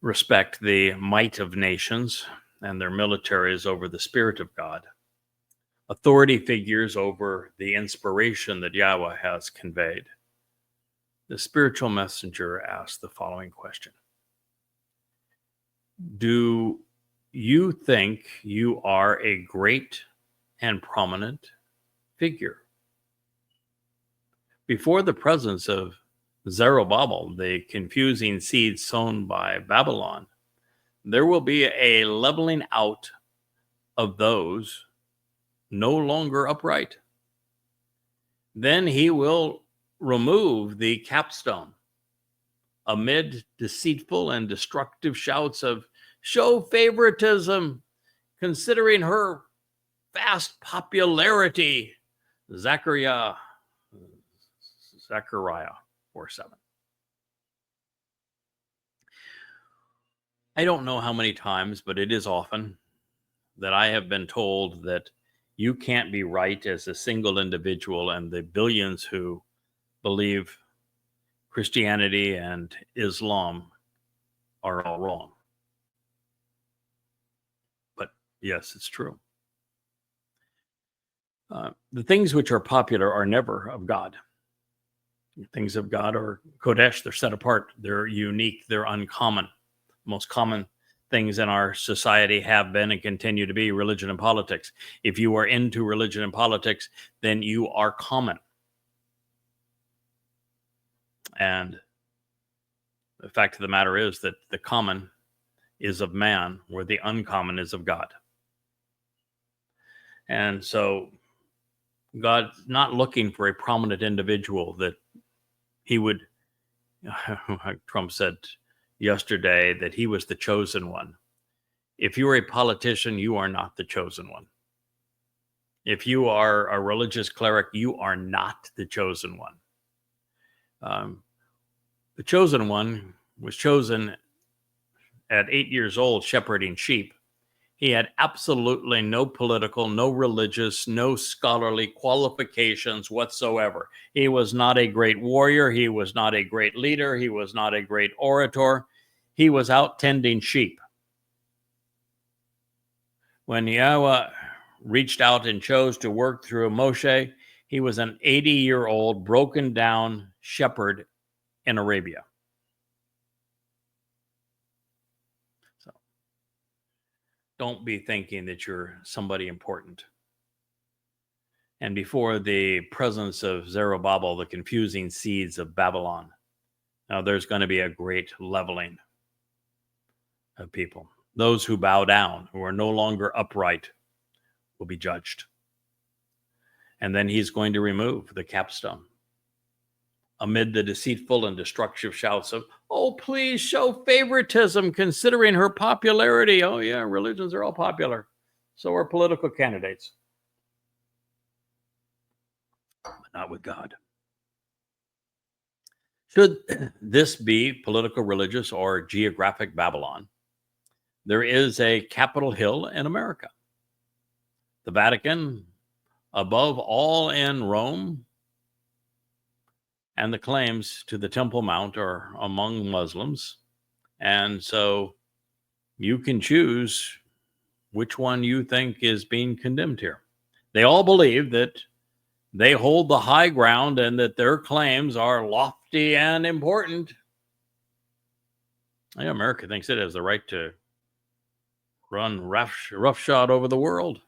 respect the might of nations and their militaries over the Spirit of God, authority figures over the inspiration that Yahweh has conveyed, the spiritual messenger asked the following question: do you think you are a great and prominent figure? Before the presence of Zerubbabel, the confusing seed sown by Babylon, there will be a leveling out of those no longer upright. Then he will remove the capstone amid deceitful and destructive shouts of show favoritism, considering her vast popularity. Zechariah 4:7. I don't know how many times, but it is often that I have been told that you can't be right as a single individual, and the billions who believe Christianity and Islam are all wrong. But yes, it's true. The things which are popular are never of God. The things of God are Kodesh, they're set apart, they're unique, they're uncommon. Most common things in our society have been and continue to be religion and politics. If you are into religion and politics, then you are common. And the fact of the matter is that the common is of man, where the uncommon is of God. And so God's not looking for a prominent individual that he would, Trump said yesterday that he was the chosen one. If you are a politician, you are not the chosen one. If you are a religious cleric, you are not the chosen one. The chosen one was chosen at 8 years old, shepherding sheep. He had absolutely no political, no religious, no scholarly qualifications whatsoever. He was not a great warrior. He was not a great leader. He was not a great orator. He was out tending sheep. When Yahweh reached out and chose to work through Moshe, he was an 80-year-old, broken down shepherd in Arabia. So don't be thinking that you're somebody important. And before the presence of Zerubbabel, the confusing seeds of Babylon, now there's going to be a great leveling of people. Those who bow down, who are no longer upright, will be judged. And then he's going to remove the capstone amid the deceitful and destructive shouts of, oh, please show favoritism considering her popularity. Oh, yeah, religions are all popular. So are political candidates. But not with God. Should this be political, religious, or geographic Babylon, there is a Capitol Hill in America. The Vatican, above all in Rome, and the claims to the Temple Mount are among Muslims. And so you can choose which one you think is being condemned here. They all believe that they hold the high ground and that their claims are lofty and important. Yeah, America thinks it has the right to run roughshod over the world.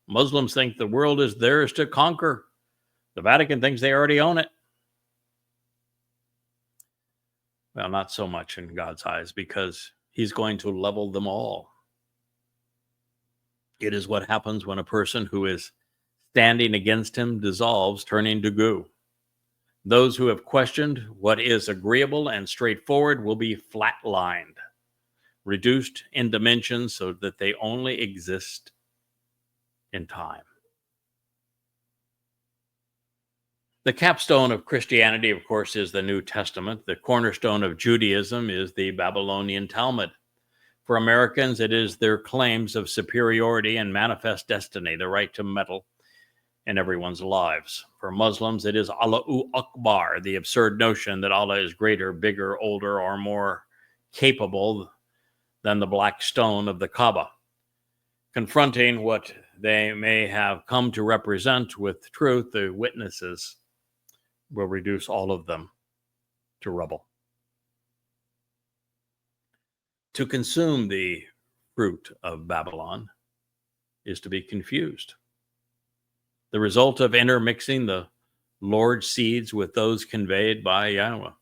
Muslims think the world is theirs to conquer. The Vatican thinks they already own it. Well, not so much in God's eyes, because he's going to level them all. It is what happens when a person who is standing against him dissolves, turning to goo. Those who have questioned what is agreeable and straightforward will be flatlined, reduced in dimensions so that they only exist in time. The capstone of Christianity, of course, is the New Testament. The cornerstone of Judaism is the Babylonian Talmud. For Americans, it is their claims of superiority and manifest destiny, the right to meddle in everyone's lives. For Muslims, it is Allahu Akbar, the absurd notion that Allah is greater, bigger, older, or more capable than the black stone of the Kaaba. Confronting what they may have come to represent with truth, the witnesses will reduce all of them to rubble. To consume the fruit of Babylon is to be confused. The result of intermixing the Lord's seeds with those conveyed by Yahowah.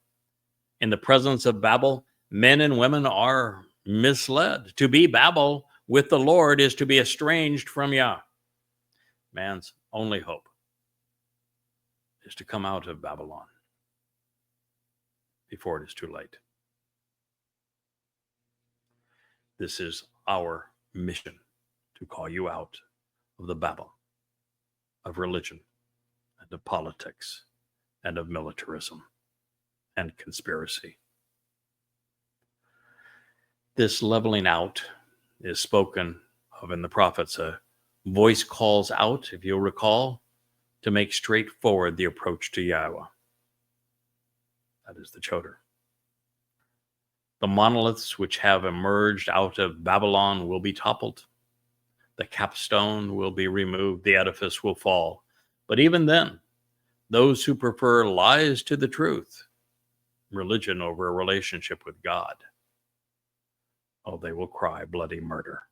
In the presence of Babel, men and women are misled. To be Babel with the Lord is to be estranged from Yah. Man's only hope is to come out of Babylon before it is too late. This is our mission, to call you out of the Babel of religion and of politics and of militarism and conspiracy. This leveling out is spoken of in the prophets. A voice calls out, if you'll recall, to make straightforward the approach to Yahowah. That is the Choter. The monoliths which have emerged out of Babylon will be toppled. The capstone will be removed. The edifice will fall. But even then, those who prefer lies to the truth, religion over a relationship with God, oh, they will cry bloody murder.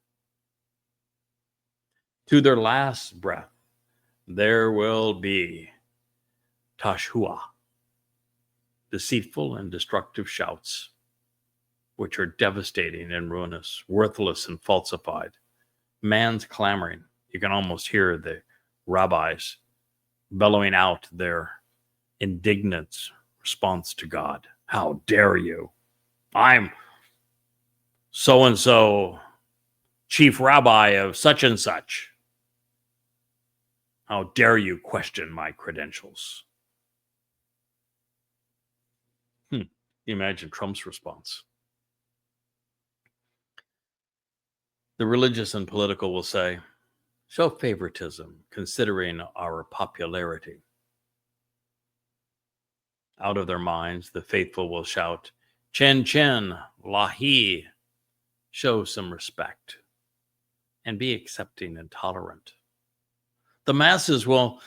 To their last breath, there will be tashua, deceitful and destructive shouts, which are devastating and ruinous, worthless and falsified. Man's clamoring. You can almost hear the rabbis bellowing out their indignant response to God. How dare you? I'm so-and-so chief rabbi of such and such. How dare you question my credentials? Imagine Trump's response. The religious and political will say, show favoritism, considering our popularity. Out of their minds, the faithful will shout, Chen Chen, Lahi, show some respect, and be accepting and tolerant. The masses will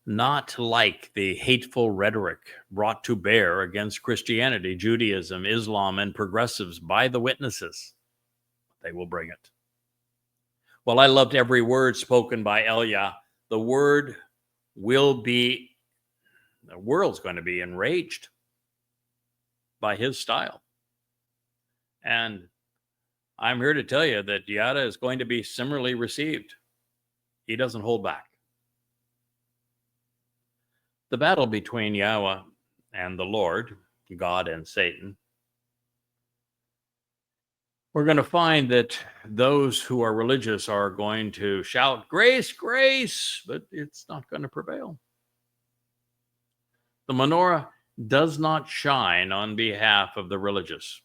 not like the hateful rhetoric brought to bear against Christianity, Judaism, Islam, and progressives by the witnesses. They will bring it. Well, I loved every word spoken by Elia. The world's going to be enraged by his style. And I'm here to tell you that Yada is going to be similarly received. He doesn't hold back. The battle between Yahowah and the Lord, God and Satan, we're going to find that those who are religious are going to shout, grace, grace, but it's not going to prevail. The menorah does not shine on behalf of the religious.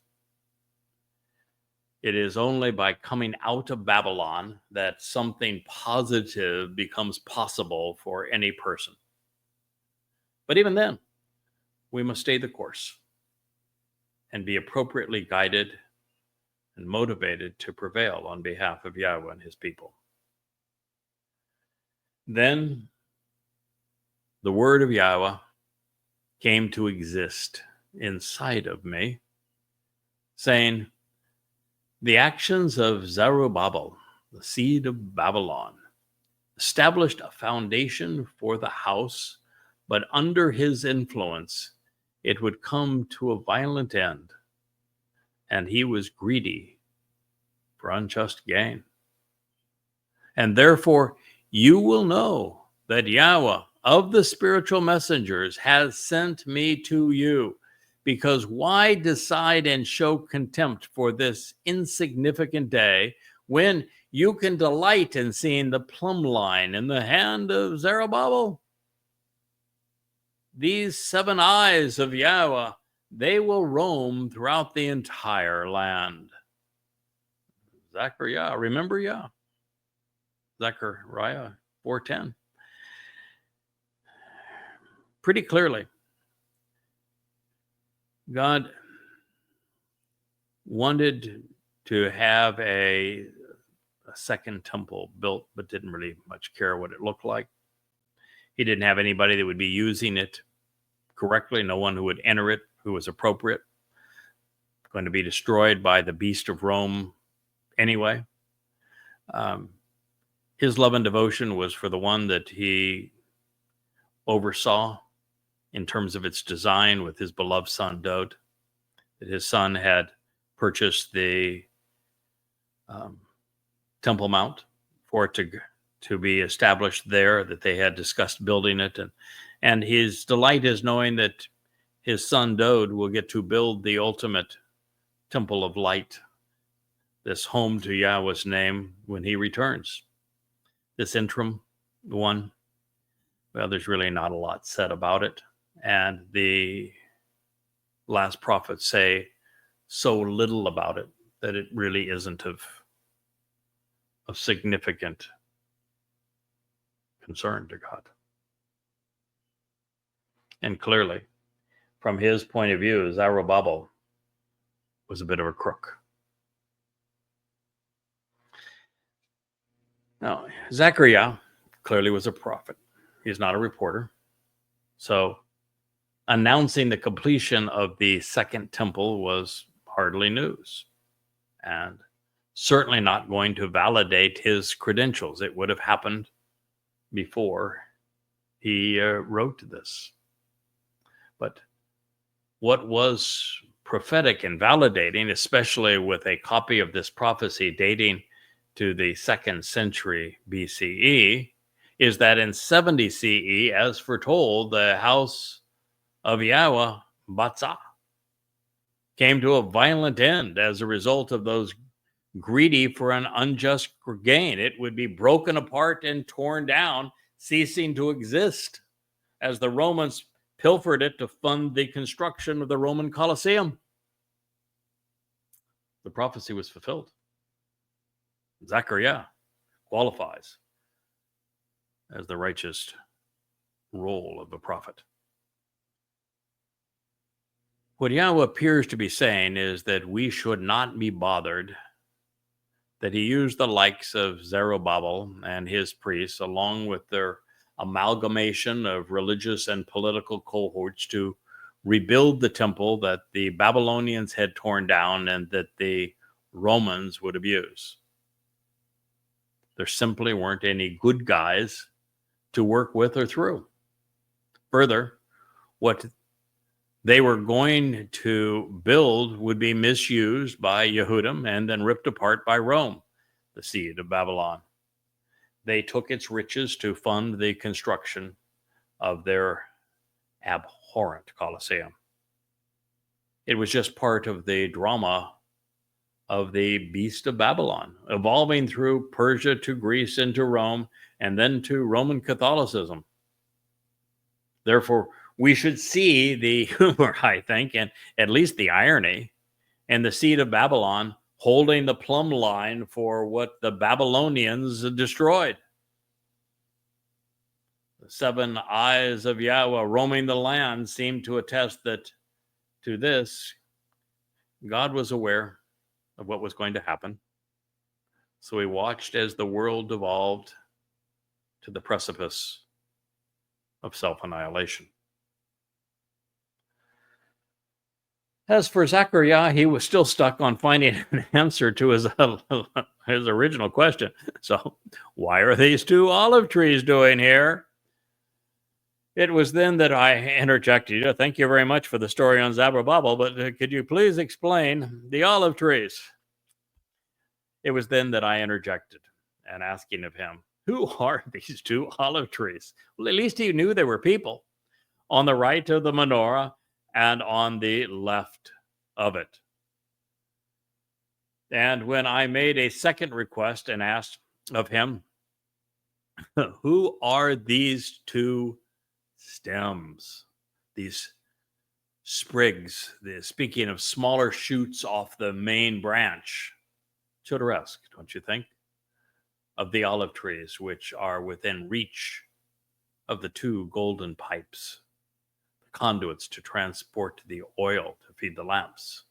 It is only by coming out of Babylon that something positive becomes possible for any person. But even then, we must stay the course and be appropriately guided and motivated to prevail on behalf of Yahowah and his people. Then the word of Yahowah came to exist inside of me, saying, the actions of Zerubbabel, the seed of Babylon, established a foundation for the house, but under his influence, it would come to a violent end, and he was greedy for unjust gain. And therefore, you will know that Yahweh of the spiritual messengers has sent me to you, because why decide and show contempt for this insignificant day when you can delight in seeing the plumb line in the hand of Zerubbabel? These 7 eyes of Yahweh, they will roam throughout the entire land. Zechariah, remember Yah? Zechariah 4:10. Pretty clearly, God wanted to have a second temple built, but didn't really much care what it looked like. He didn't have anybody that would be using it correctly, no one who would enter it who was appropriate. Going to be destroyed by the beast of Rome anyway. His love and devotion was for the one that he oversaw in terms of its design with his beloved son, Dode, that his son had purchased the Temple Mount for it to be established there, that they had discussed building it. And his delight is knowing that his son, Dode, will get to build the ultimate temple of light, this home to Yahweh's name, when he returns. This interim one, well, there's really not a lot said about it. And the last prophets say so little about it that it really isn't of significant concern to God. And clearly, from his point of view, Zerubbabel was a bit of a crook. Now, Zechariah clearly was a prophet. He's not a reporter. So announcing the completion of the second temple was hardly news, and certainly not going to validate his credentials. It would have happened before he wrote this. But what was prophetic and validating, especially with a copy of this prophecy dating to the 2nd century BCE, is that in 70 CE, as foretold, the house of Yahweh, Batzah, came to a violent end as a result of those greedy for an unjust gain. It would be broken apart and torn down, ceasing to exist as the Romans pilfered it to fund the construction of the Roman Colosseum. The prophecy was fulfilled. Zechariah qualifies as the righteous role of a prophet. What Yahweh appears to be saying is that we should not be bothered that he used the likes of Zerubbabel and his priests, along with their amalgamation of religious and political cohorts, to rebuild the temple that the Babylonians had torn down and that the Romans would abuse. There simply weren't any good guys to work with or through. Further, what they were going to build would be misused by Yehudim and then ripped apart by Rome, the seed of Babylon. They took its riches to fund the construction of their abhorrent Colosseum. It was just part of the drama of the beast of Babylon, evolving through Persia to Greece into Rome and then to Roman Catholicism. Therefore, we should see the humor, I think, and at least the irony, and the seed of Babylon holding the plumb line for what the Babylonians destroyed. The 7 eyes of Yahweh roaming the land seem to attest that to this, God was aware of what was going to happen. So he watched as the world devolved to the precipice of self-annihilation. As for Zechariah, he was still stuck on finding an answer to his original question. So, why are these 2 olive trees doing here? It was then that I interjected, thank you very much for the story on Zerubbabel, but could you please explain the olive trees? It was then that I interjected and asking of him, who are these two olive trees? Well, at least he knew they were people on the right of the menorah and on the left of it. And when I made a second request and asked of him, who are these two stems, these sprigs, speaking of smaller shoots off the main branch, Choteresque, don't you think, of the olive trees, which are within reach of the two golden pipes, the conduits to transport the oil to feed the lamps,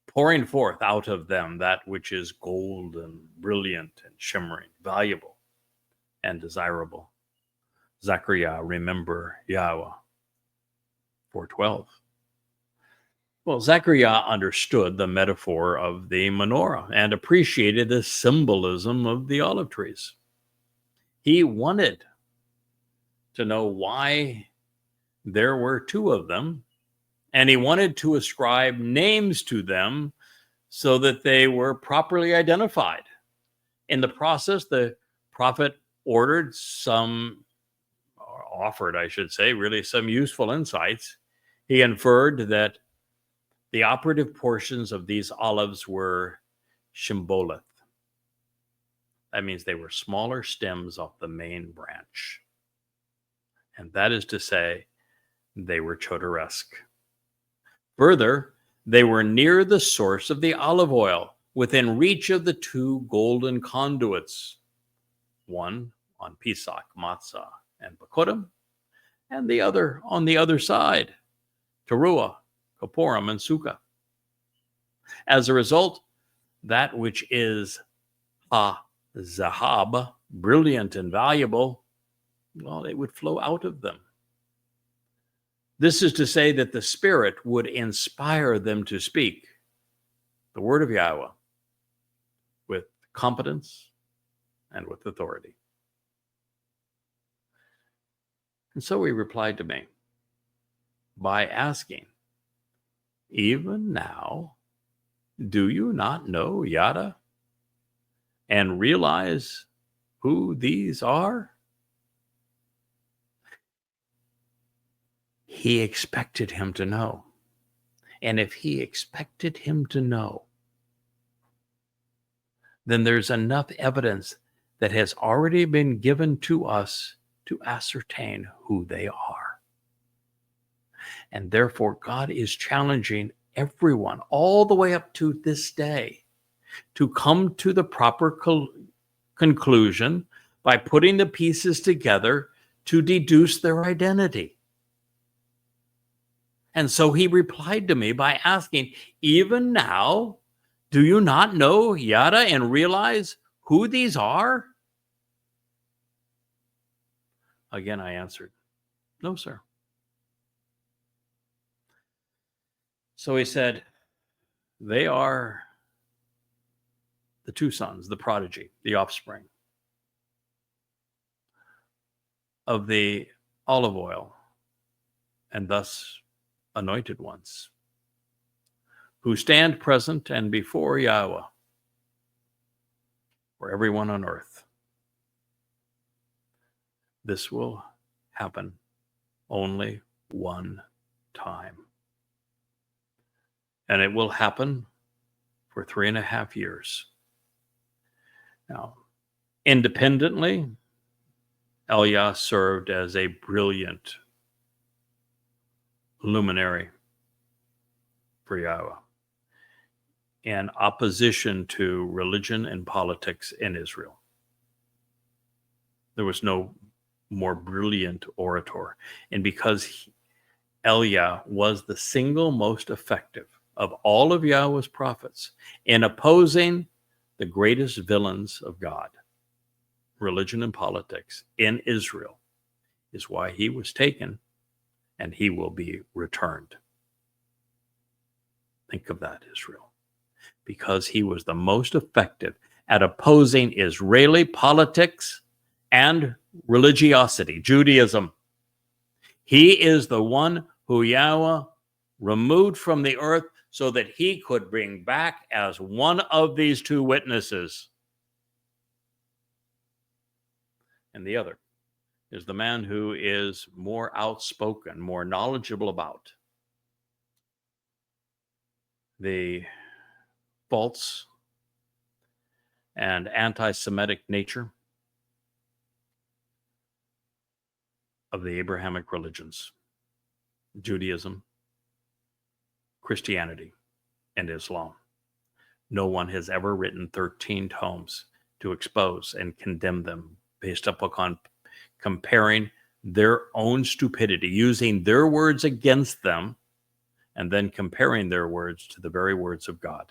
pouring forth out of them that which is golden, brilliant, and shimmering, valuable and desirable. Zechariah, remember Yahweh, 4:12. Well, Zechariah understood the metaphor of the menorah and appreciated the symbolism of the olive trees. He wanted to know why there were two of them, and he wanted to ascribe names to them so that they were properly identified. In the process, the prophet offered, I should say, really some useful insights. He inferred that the operative portions of these olives were shibboleth. That means they were smaller stems off the main branch. And that is to say, they were Choteresque. Further, they were near the source of the olive oil, within reach of the two golden conduits, one on Pesach, Matzah, and Bakodim, and the other on the other side, Teruah, Kaporim, and Sukkah. As a result, that which is zahab, brilliant and valuable, well, it would flow out of them. This is to say that the Spirit would inspire them to speak the word of Yahweh with competence and with authority. And so he replied to me by asking, even now, do you not know Yada and realize who these are? He expected him to know. And if he expected him to know, then there's enough evidence that has already been given to us to ascertain who they are. And therefore, God is challenging everyone all the way up to this day to come to the proper conclusion by putting the pieces together to deduce their identity. And so he replied to me by asking, even now, do you not know Yada and realize who these are? Again, I answered, no, sir. So he said, they are the two sons, the prodigy, the offspring of the olive oil, and thus anointed ones, who stand present and before Yahweh for everyone on earth. This will happen only one time. And it will happen for 3.5 years. Now, independently, Eliah served as a brilliant luminary for Yahweh in opposition to religion and politics in Israel. There was no more brilliant orator. And because Eliah was the single most effective of all of Yahweh's prophets in opposing the greatest villains of God, religion and politics in Israel, is why he was taken and he will be returned. Think of that, Israel. Because he was the most effective at opposing Israeli politics and religiosity, Judaism. He is the one who Yahweh removed from the earth so that he could bring back as one of these two witnesses. And the other is the man who is more outspoken, more knowledgeable about the false and anti-Semitic nature of the Abrahamic religions, Judaism, Christianity, and Islam. No one has ever written 13 tomes to expose and condemn them based upon comparing their own stupidity, using their words against them, and then comparing their words to the very words of God.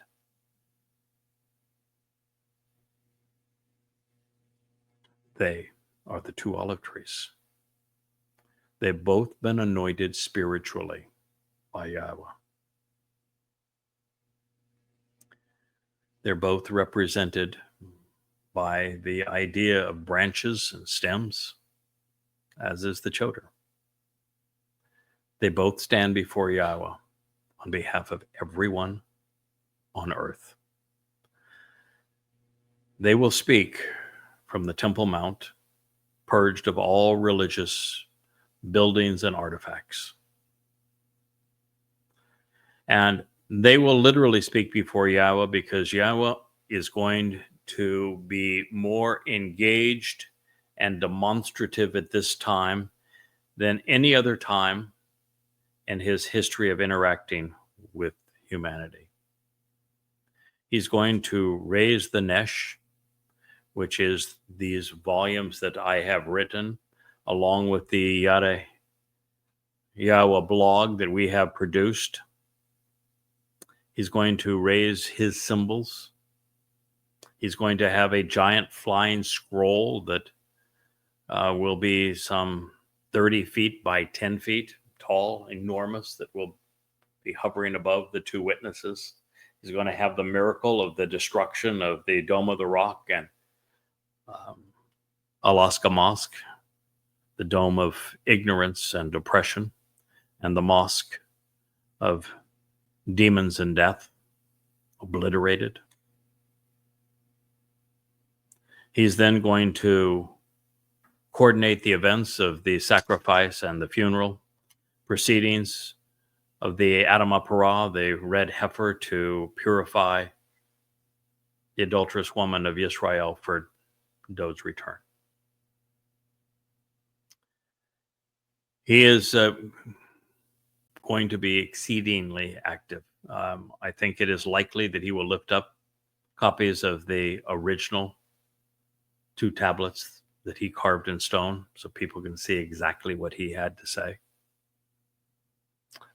They are the two olive trees. They've both been anointed spiritually by Yahweh. They're both represented by the idea of branches and stems, as is the Choter. They both stand before Yahweh on behalf of everyone on earth. They will speak from the Temple Mount, purged of all religious buildings and artifacts. And they will literally speak before Yahweh because Yahweh is going to be more engaged and demonstrative at this time than any other time in his history of interacting with humanity. He's going to raise the Nesh, which is these volumes that I have written, along with the Yada Yahowah blog that we have produced. He's going to raise his symbols. He's going to have a giant flying scroll that will be some 30 feet by 10 feet tall, enormous, that will be hovering above the two witnesses. He's going to have the miracle of the destruction of the Dome of the Rock and Alaska Mosque, the Dome of Ignorance and Oppression, and the Mosque of Demons and Death, obliterated. He's then going to coordinate the events of the sacrifice and the funeral proceedings of the Adamah Parah, the red heifer, to purify the adulterous woman of Israel for Dod's return. He is going to be exceedingly active. I think it is likely that he will lift up copies of the original 2 tablets that he carved in stone so people can see exactly what he had to say.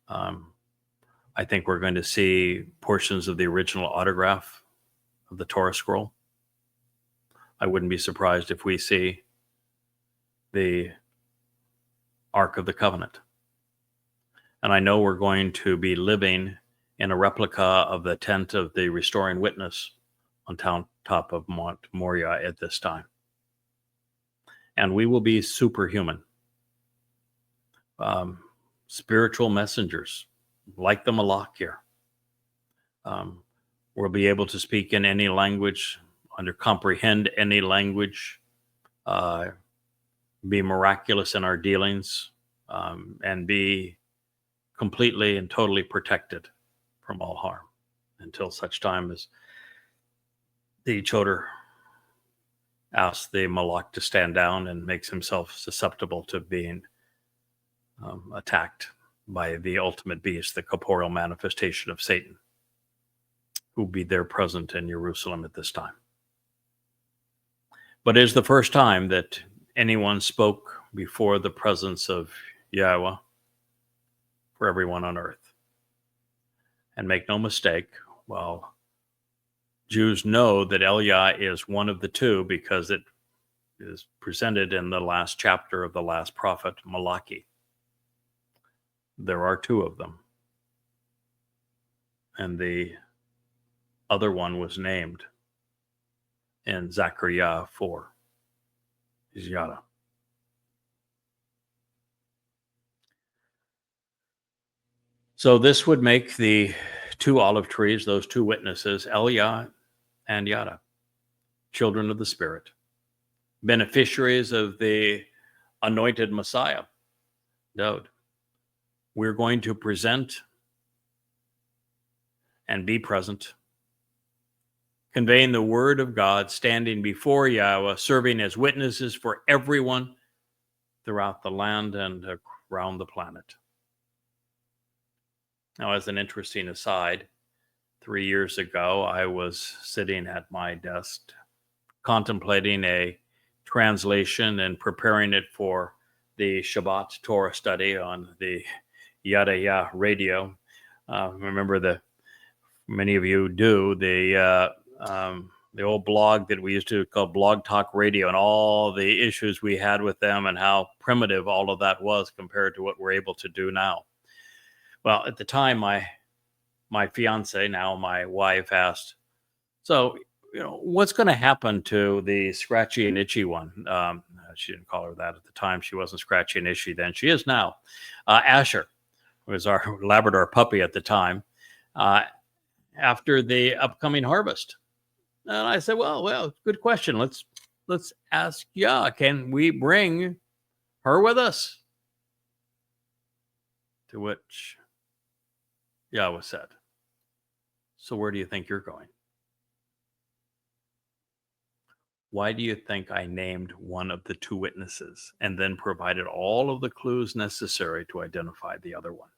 I think we're going to see portions of the original autograph of the Torah scroll. I wouldn't be surprised if we see the Ark of the Covenant. And I know we're going to be living in a replica of the tent of the Restoring Witness on top of Mount Moriah at this time. And we will be superhuman. Spiritual messengers, like the Malach here. We'll be able to speak in any language, comprehend any language, be miraculous in our dealings, and be completely and totally protected from all harm until such time as the Choter asks the Malach to stand down and makes himself susceptible to being attacked by the ultimate beast, the corporeal manifestation of Satan, who will be there present in Jerusalem at this time. But it is the first time that anyone spoke before the presence of Yahweh for everyone on earth. And make no mistake, well, Jews know that Eliah is one of the two because it is presented in the last chapter of the last prophet, Malachi. There are 2 of them. And the other one was named in Zechariah 4. Is Yada. So this would make the two olive trees, those two witnesses, Elia and Yada, children of the Spirit, beneficiaries of the anointed Messiah, Dowd. We're going to present and be present, conveying the word of God, standing before Yahweh, serving as witnesses for everyone throughout the land and around the planet. Now, as an interesting aside, 3 years ago, I was sitting at my desk contemplating a translation and preparing it for the Shabat Torah study on the Yada Yahowah radio. Remember, many of you do, the old blog that we used to call Blog Talk Radio, and all the issues we had with them and how primitive all of that was compared to what we're able to do now. Well, at the time, my fiance, now my wife, asked, so, what's going to happen to the scratchy and itchy one? She didn't call her that at the time. She wasn't scratchy and itchy then. She is now. Asher was our Labrador puppy at the time, after the upcoming harvest. And I said, well, good question. Let's ask Yah, can we bring her with us? To which Yahweh said, so where do you think you're going? Why do you think I named one of the two witnesses and then provided all of the clues necessary to identify the other one?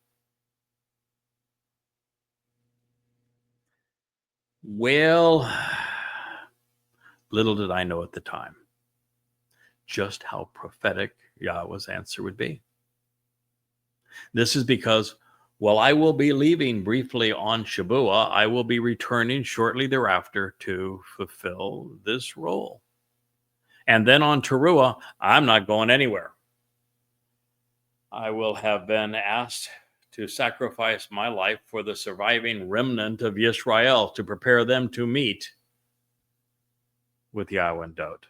Well, little did I know at the time just how prophetic Yahweh's answer would be. This is because while I will be leaving briefly on Shabuah, I will be returning shortly thereafter to fulfill this role. And then on Towrah, I'm not going anywhere. I will have been asked to sacrifice my life for the surviving remnant of Israel to prepare them to meet with Yahweh and Dowd.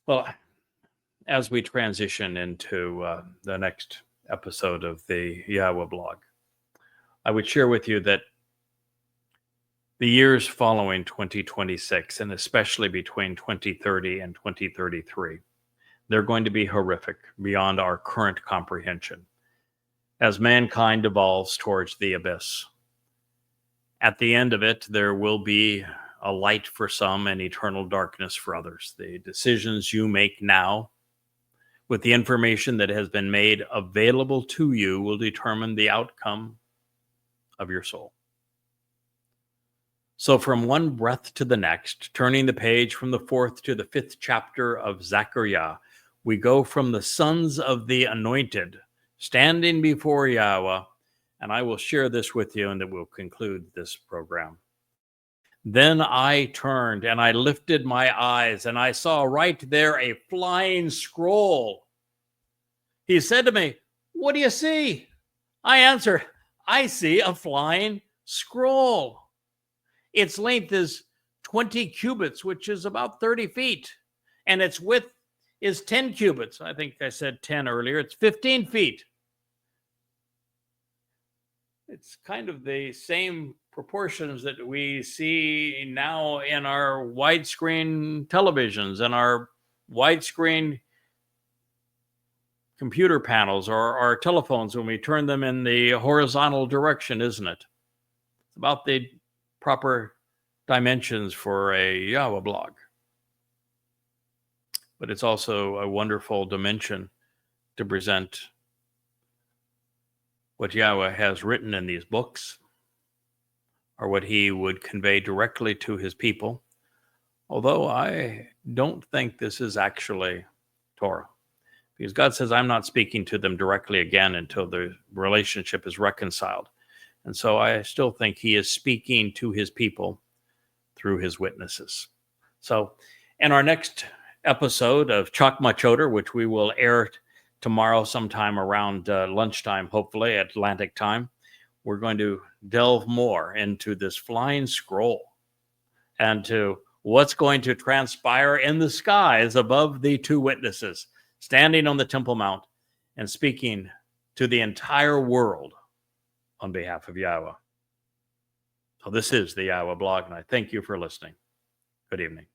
Well, as we transition into the next episode of the YAHOWAH blog, I would share with you that the years following 2026, and especially between 2030 and 2033, they're going to be horrific beyond our current comprehension as mankind evolves towards the abyss. At the end of it, there will be a light for some and eternal darkness for others. The decisions you make now, with the information that has been made available to you, will determine the outcome of your soul. So from one breath to the next, turning the page from the 4th to the 5th chapter of Zechariah, we go from the sons of the anointed, standing before Yahweh, and I will share this with you and then we'll conclude this program. Then I turned and I lifted my eyes and I saw right there a flying scroll. He said to me, "What do you see?" I answered, "I see a flying scroll. Its length is 20 cubits, which is about 30 feet. And its width is 10 cubits. I think I said 10 earlier. It's 15 feet. It's kind of the same proportions that we see now in our widescreen televisions and our widescreen computer panels or our telephones when we turn them in the horizontal direction, isn't it? It's about the proper dimensions for a YAHOWAH blog. But it's also a wonderful dimension to present what Yahweh has written in these books, or what he would convey directly to his people. Although I don't think this is actually Torah, because God says, I'm not speaking to them directly again until the relationship is reconciled. And so I still think he is speaking to his people through his witnesses. So in our next episode of Chakmah Choter, which we will air tomorrow sometime around lunchtime, hopefully Atlantic time, we're going to delve more into this flying scroll and to what's going to transpire in the skies above the two witnesses standing on the Temple Mount and speaking to the entire world on behalf of Yahowah. So this is the Yahowah blog, and I thank you for listening. Good evening.